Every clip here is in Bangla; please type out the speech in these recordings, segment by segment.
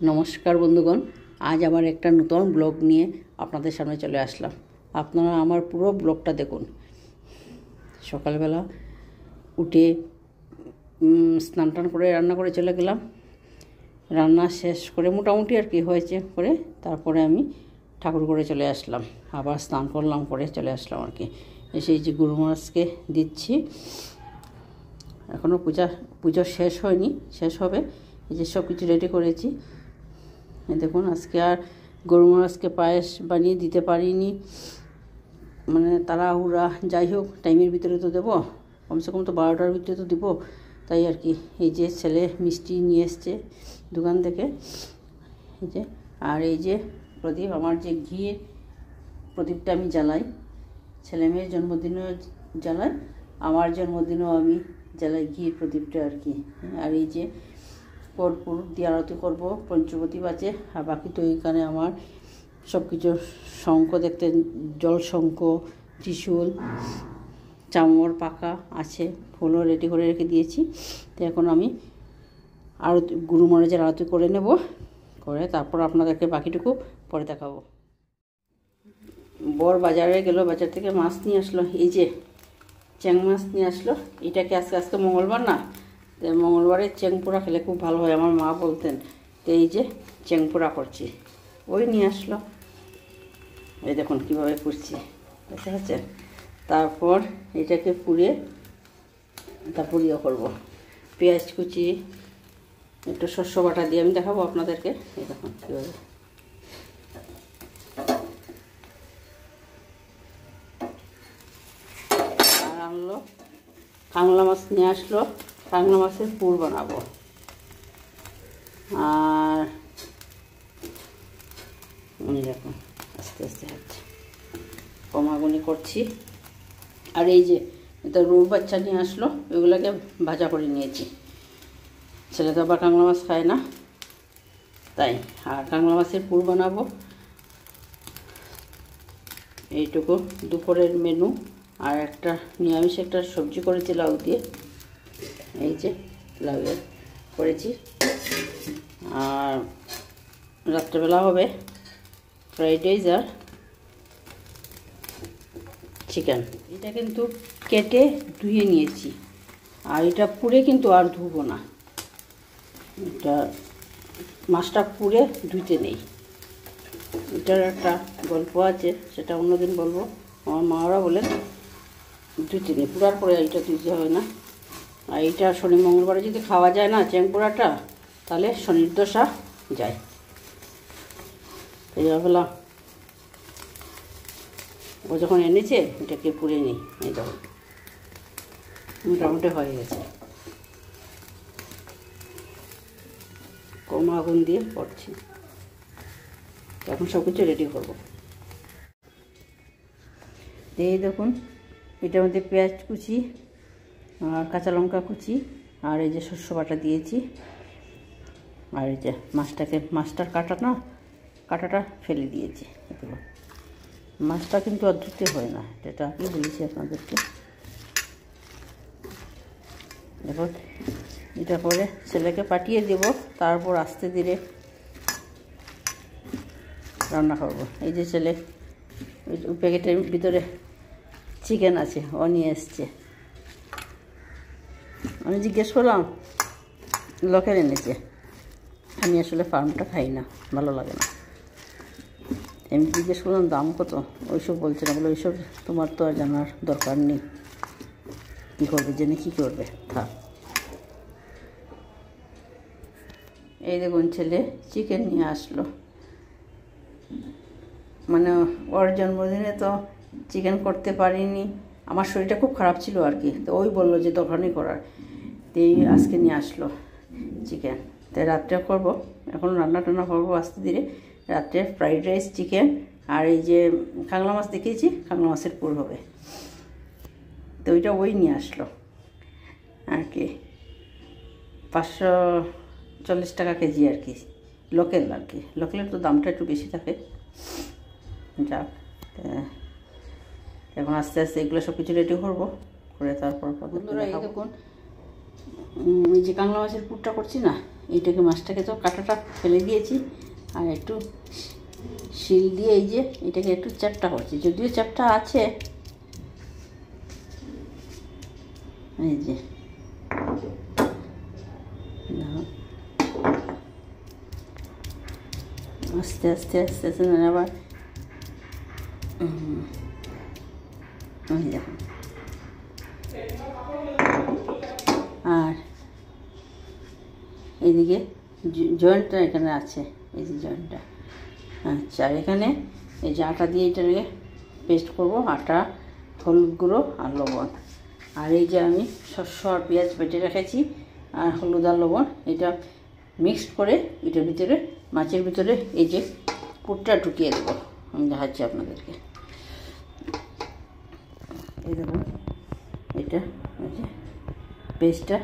নমস্কার বন্ধুগণ, আজ আবার একটা নতুন ব্লগ নিয়ে আপনাদের সামনে চলে আসলাম। আপনারা আমার পুরো ব্লগটা দেখুন। সকালবেলা উঠে স্নান টান করে রান্না করে চলে গেলাম। রান্না শেষ করে মোটামুটি আর কি হয়েছে করে তারপরে আমি ঠাকুর করে চলে আসলাম। আবার স্নান করলাম, করে চলে আসলাম আর কি। এসে এই যে গুরু মহারাজকে দিচ্ছি। এখনও পুজো শেষ হয়নি, শেষ হবে। এই যে সব কিছু রেডি করেছি। দেখুন, আজকে আর গরু মহারাজকে পায়েস বানিয়ে দিতে পারিনি, মানে তাড়াহুড়া। যাই হোক, টাইমের ভিতরে তো দেবো, কমসে কম তো 12টার ভিতরে তো দেবো, তাই আর কি। এই যে ছেলে মিষ্টি নিয়ে এসছে দোকান থেকে, এই যে। আর এই যে প্রদীপ, আমার যে ঘিয়ের প্রদীপটা আমি জ্বালাই, ছেলে মেয়ের জন্মদিনেও জ্বালাই, আমার জন্মদিনেও আমি জ্বালাই ঘিয়ের প্রদীপটা আর কি। আর এই যে কর্পূর দিয়ে আরতি করবো, পঞ্চবতী বাজে। আর বাকি তো এইখানে আমার সব কিছু শঙ্খ দেখতে, জল শঙ্খ, ত্রিশূল, চামর পাকা আছে, ফুলও রেডি করে রেখে দিয়েছি। তো এখন আমি আরতি, গুরু মহারাজের আরতি করে নেব, করে তারপর আপনাদেরকে বাকিটুকু পরে দেখাবো। বর বাজারে গেল, বাজার থেকে মাছ নিয়ে আসলো। এই যে চ্যাং মাছ নিয়ে আসলো। এটাকে আজকে মঙ্গলবার না, মঙ্গলবারে চেং পোড়া খেলে খুব ভালো হয়, আমার মা বলতেন। তো এই যে চেং পোড়া করছি, ওই নিয়ে আসলো। এই দেখুন কীভাবে করছি, বুঝতে পারছেন। তারপর এটাকে পুড়িয়ে তারপর ইয়ে করবো, পেঁয়াজ কুচি, একটু শস্য বাটা দিয়ে আমি দেখাবো আপনাদেরকে। এই দেখুন কীভাবে। আর আনলো কাংলা মাছ নিয়ে আসলো, কাংলা মাছের পুর বানাবো। আর দেখুন আস্তে আস্তে হচ্ছে, কমাগুনি করছি। আর এই যে এটা রুই বাচ্চা নিয়ে আসলো, এগুলোকে ভাজা করে নিয়েছি। ছেলে তো আবার কাংলা মাছ খায় না, তাই। আর কাংলা মাছের পুর বানাবো। এইটুকু দুপুরের মেনু। আর একটা নিরামিষ একটা সবজি করেছি লাউ দিয়ে, এই যে লাউয়ের করেছি। আর রাত্রেবেলা হবে ফ্রাইড রাইস আর চিকেন। এটা কিন্তু কেটে ধুয়ে নিয়েছি, আর এটা পুড়ে কিন্তু আর ধুবো না। এটা মাছটা পুড়ে ধুইতে নেই। এটার একটা গল্প আছে, সেটা অন্যদিন বলবো। আমার মারা বলেন ধুইতে নেই, পুরার পরে এইটা ধুইতে হয় না। আর এইটা শনি মঙ্গলবারে যদি খাওয়া যায় না চ্যাং পোড়াটা, তাহলে শনির দশা যায়। এইভাবে ও যখন এনেছে এটাকে পুড়ে নিই। এই দেখো মোটামুটি হয়ে গেছে, কম আগুন দিয়ে করছি। এখন সব কিছু রেডি করবো। এই দেখুন, এটার মধ্যে পেঁয়াজ কুচি আর কাঁচা লঙ্কা কুচি আর এই যে শস্য বাটা দিয়েছি। আর এই যে মাছটার কাঁটাটা ফেলে দিয়েছি। মাছটা কিন্তু আর ধুতে হয় না, এটা কি বলেছি আপনাদেরকে। এবার এটা করে ছেলেকে পাঠিয়ে দেব, তারপর আস্তে ধীরে রান্না করবো। এই যে ছেলে ওই প্যাকেটের ভিতরে চিকেন আছে, ও নিয়ে এসছে। আমি জিজ্ঞেস করলাম, লোকের এনেছে। আমি আসলে ফার্মটা খাই না, ভালো লাগে না। আমি জিজ্ঞেস করলাম দাম কত, ওইসব বলছে না। বলে ওইসব তোমার তো আর জানার দরকার নেই, কী করবে জেনে কী করবে, থাক। এই দেখুন ছেলে চিকেন নিয়ে আসলো, মানে ওর জন্মদিনে তো চিকেন করতে পারিনি, আমার শরীরটা খুব খারাপ ছিল আর কি। তো ওই বললো যে দরকার নেই করার, এই আজকে নিয়ে আসলো চিকেন। তাই রাত্রে করবো, এখন রান্না টান্না করবো আস্তে ধীরে। রাত্রে ফ্রাইড রাইস, চিকেন আর এই যে কাংলা মাছ দেখিয়েছি, কাংলা মাছের পুর হবে। তো ওইটা ওই নিয়ে আসলো আর কি, 540 টাকা কেজি আর কি, লোকেল আর কি। লোকেলের তো দামটা একটু বেশি থাকে। যাক, এখন আস্তে আস্তে এগুলো সব কিছু রেডি করবো, করে তারপর বন্ধুরা এই দেখুন এই যে কাঁকড়া মাছের পুরটা করছি না, এইটাকে মাছটাকে তো কাঁটাটা ফেলে দিয়েছি, আর একটু শিল দিয়ে এই যে এটাকে একটু চ্যাপটা করছি, যদিও চ্যাপটা আছে। এই যে আস্তে আস্তে আস্তে আস্তে আবার দেখুন। আর এইদিকে জয়েন্টটা এখানে আছে, এই যে জয়েন্টটা। আচ্ছা, আর এখানে এই যে আটা দিয়ে এটাকে পেস্ট করব, আটা, হলুদ গুঁড়ো আর লবণ। আর এই যে আমি শস্য আর পেঁয়াজ বেটে রেখেছি, আর হলুদ আর লবণ, এটা মিক্সড করে এটার ভিতরে, মাছের ভিতরে এই যে পুরটা ঢুকিয়ে দেবো। আমি দেখাচ্ছি আপনাদেরকে। এই দেখুন, এটা এই যে পেস্টটা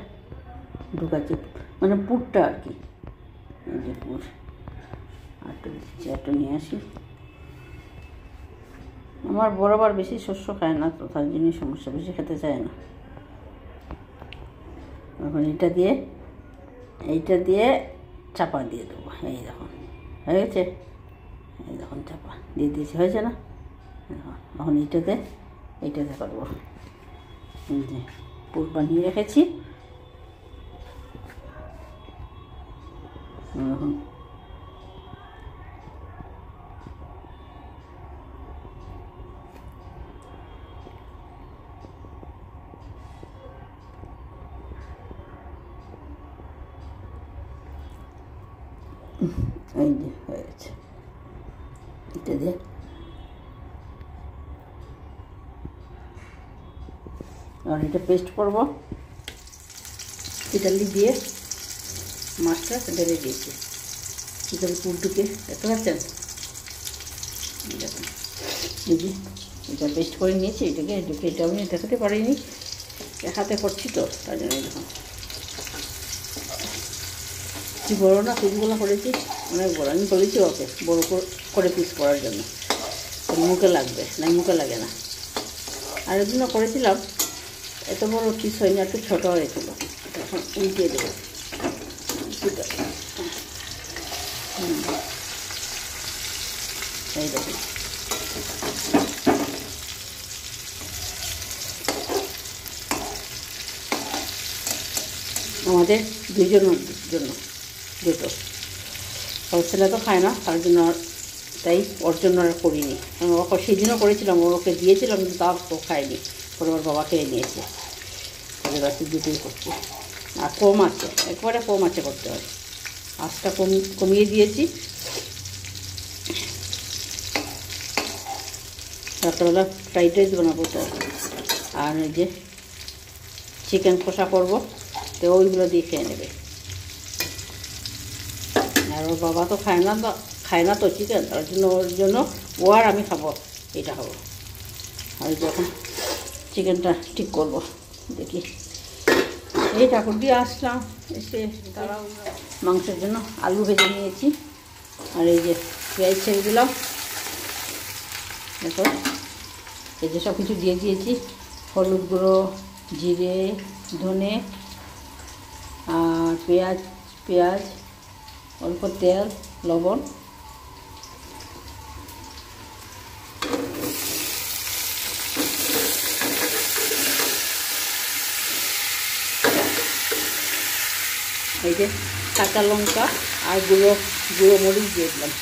ঢুকাচ্ছি, মানে পুরটা আর কি। এই যে পুর, আটটা দিচ্ছি, আটটা নিয়ে আসি। আমার বরাবর বেশি শস্য খায় না, তো তার জন্যই সমস্যা, বেশি খেতে চায় না। এখন এইটা দিয়ে চাপা দিয়ে দেবো। এই দেখুন হয়ে গেছে, এই দেখুন চাপা দিয়ে দিয়েছি, হয়েছে না? এখন এইটাতে করবো। এই যে পুর বানিয়ে রেখেছি, এখন এই যে হয়ে গেছে। এটা দিয়ে আর এটা পেস্ট করবো, ইটালি দিয়ে মাছটা ঢেলে দিয়েছি। ইটালি পুরটুকে দেখতে পাচ্ছেন, দেখুন এই যে এটা পেস্ট করে নিয়েছি। এটা আমি দেখাতে পারিনি, হাতে করছি তো, তার জন্য দেখুন কি বড়ো না পিসগুলো করেছি, অনেক বড়ো। আমি বলেছি ওকে বড়ো করে পিস করার জন্য, মুখে লাগবে না, মুখে লাগে না। আর একদিনও করেছিলাম, এত বড় পিস হয়নি, একটু ছোটো হয়েছিল। এখন উল্টিয়ে দেবো। এই দেখুন আমাদের দুজনের জন্য দুটো, ছেলে তো খায় না, তার জন্য তাই ওর জন্য আর করিনি। ওকে সেদিনও করেছিলাম, ওকে দিয়েছিলাম, কিন্তু তাও ও খায়নি, পরে ওর বাবা খেয়ে নিয়েছে। ওদের কাছে দুটোই করছি, আর কম আছে, একবারে কম আছে করতে হয়। আঁচটা কমিয়ে দিয়েছি। রাত্রেবেলা ফ্রাইড রাইস বানাবো তো, আর এই যে চিকেন কষা করবো, তো ওইগুলো দিয়ে খেয়ে নেবে। আর ওর বাবা তো খায় না তো চিকেন, তার জন্য ওর জন্য ও আর আমি খাবো, এটা খাবো। আর যখন চিকেনটা ঠিক করবো, দেখি। এই ঠাকুর দিয়ে আসলাম, এসে তারাও মাংসের জন্য আলু ভেজে নিয়েছি, আর এই যে পেঁয়াজ ছেড়ে দিলাম। দেখো এই যে সব কিছু দিয়ে দিয়েছি, হলুদ গুঁড়ো, জিরে, ধনে, আর পেঁয়াজ, অল্প তেল, লবণ। এই যে কাঁচা লঙ্কা আর গুঁড়ো মরিচ দিয়ে দিলাম।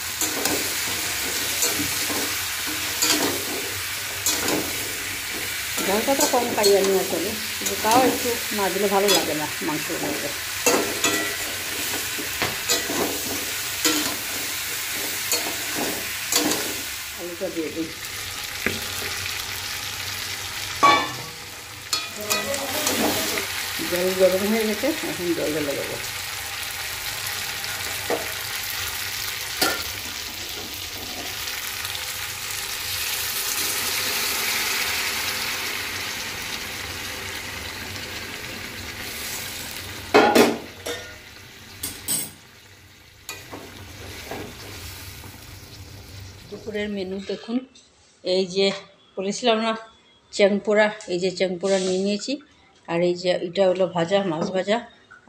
ঝালটা তো কম খাই আমি আসলে, কিন্তু তাও একটু না দিলে ভালো লাগে না মাংসের মধ্যে। আলুটা দিয়ে দিই। জল গরম হয়ে গেছে, এখন জল ঢেলে দেবো। দুপুরের মেনু দেখুন, এই যে বলেছিলাম না চ্যাংপোড়া, এই যে চ্যাংপোড়া নিয়ে নিয়েছি, আর এই যে এটা হলো ভাজা, মাছ ভাজা।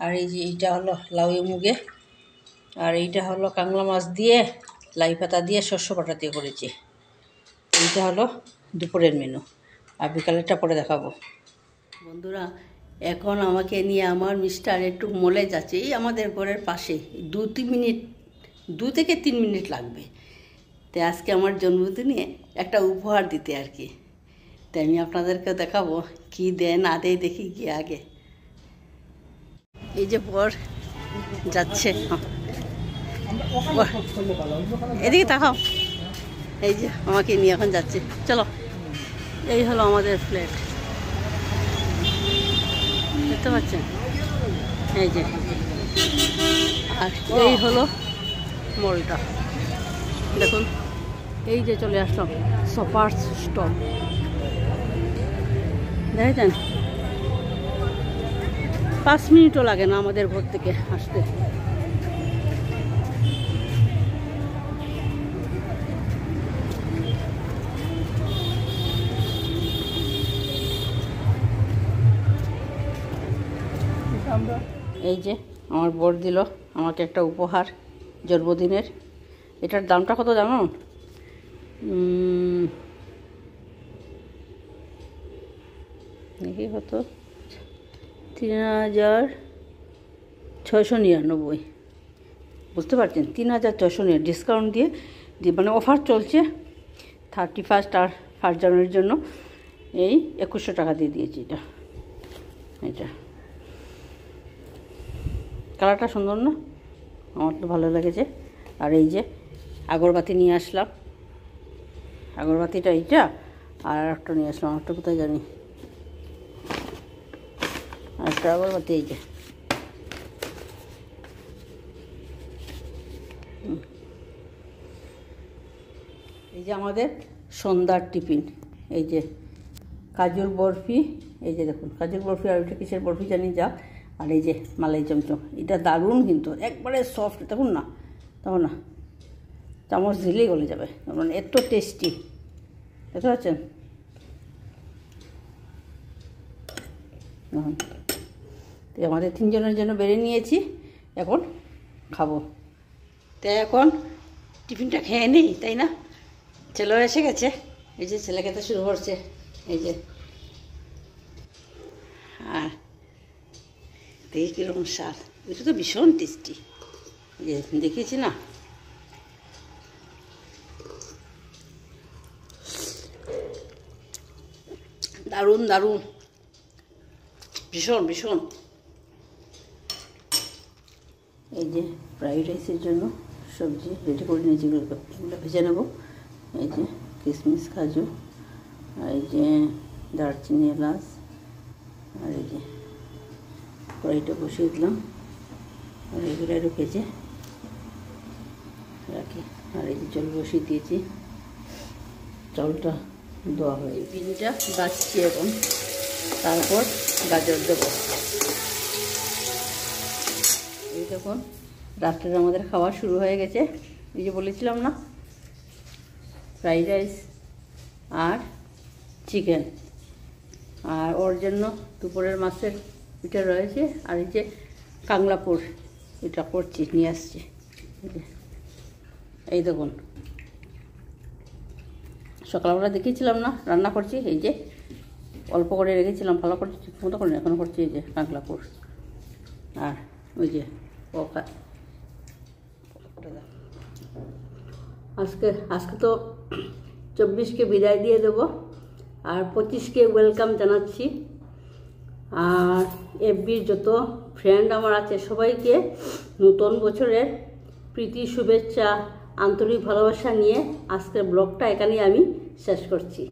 আর এই যে এইটা হলো লাউ মুগে। আর এইটা হলো কাংলা মাছ দিয়ে লাই পাতা দিয়ে শস্য বাটা দিয়ে করেছি। এইটা হলো দুপুরের মেনু, আর বিকালেরটা পরে দেখাবো। বন্ধুরা, এখন আমাকে নিয়ে আমার মিস্টার একটু মলে যাচ্ছে, এই আমাদের ঘরের পাশে। 2 থেকে 3 মিনিট লাগবে। তো আজকে আমার জন্মদিনে একটা উপহার দিতে আর কি। তাই আমি আপনাদেরকে দেখাবো কি দেয় না দেয়, দেখি গিয়ে আগে। এই যে বর যাচ্ছে, এদিকে তাকাও। এই যে আমাকে নিয়ে এখন যাচ্ছে, চলো। এই হলো আমাদের ফ্ল্যাট, দেখতে পাচ্ছেন? এই যে, আর এই হলো মলটা, দেখুন। এই যে চলে আসলাম সোফার স্টপ, দেখেছেন? 5 মিনিটও লাগে না আমাদের ঘর থেকে আসতে। এই যে আমার বর দিল আমাকে একটা উপহার জন্মদিনের। এটার দামটা কত জানো? দেখি কত, 3699। বুঝতে পারছেন? 3699 ডিসকাউন্ট দিয়ে মানে অফার চলছে 31 আর 1 জানুয়ারির জন্য। এই 2100 টাকা দিয়ে দিয়েছি এটা। এটা কালারটা সুন্দর না? আমার তো ভালো লেগেছে। আর এই যে আগরবাতি নিয়ে আসলাম, আগরবাতিটা এইটা, আর একটা নিয়ে আসলাম, একটা কোথায় জানি, একটা আগরবাতি। এই যে এই যে আমাদের সন্ধ্যার টিফিন। এই যে কাজুর বরফি, এই যে দেখুন কাজুর বরফি, আর ওইটা কিসের বরফি জানি যা। আর এই যে মালাই চমচম, এটা দারুণ কিন্তু, একবারে সফট, দেখুন না, তখন না চামচ দিলেই গলে যাবে, মানে এত টেস্টি, দেখতে পাচ্ছেন? তো আমাদের 3 জনের জন্য বেড়ে নিয়েছি, এখন খাবো। তাই এখন টিফিনটা খেয়ে নিই, তাই না? ছেলেও এসে গেছে, এই যে ছেলে খেতে শুরু করছে। এই যে, আর দেখি কীরকম স্বাদ। এটা তো ভীষণ টেস্টি, যে দেখিয়েছি না। দারুণ দারুণ, ভীষণ ভীষণ। এই যে ফ্রাইড রাইসের জন্য সবজি রেডি করে নিয়েছি, এগুলো ভেজে নেব। এই যে কিশমিশ, কাজু, আর এই যে দারচিনি, এলাচ, আর এই যে কড়াইটা বসিয়ে দিলাম, আর এগুলো একটু ভেজে রাখি। আর এই যে জল বসিয়ে দিয়েছি, জলটা দেওয়া হয়। বিনটা বাছছি এখন, তারপর গাজর দেবো। এই দেখুন রাত্রের আমাদের খাওয়া শুরু হয়ে গেছে। এই যে বলেছিলাম না, ফ্রাইড রাইস আর চিকেন, আর ওর জন্য দুপুরের মাছের পিঠা রয়েছে। আর এই যে কাংলাপুর, এটা করছি, নিয়ে আসছি। এই দেখুন সকালবেলা দেখিয়েছিলাম না রান্না করছি, এই যে অল্প করে রেখেছিলাম, ভালো করে ঠিক মতো করে এখন করছি। এই যে কাংলাপুর, আর ওই যে আজকে তো 24কে বিদায় দিয়ে দেবো, আর 25কে ওয়েলকাম জানাচ্ছি। আর এফবির যত ফ্রেন্ড আমার আছে সবাইকে নতুন বছরের প্রীতি, শুভেচ্ছা, আন্তরিক ভালোবাসা নিয়ে আজকের ব্লগটা এখানেই আমি শেষ করছি।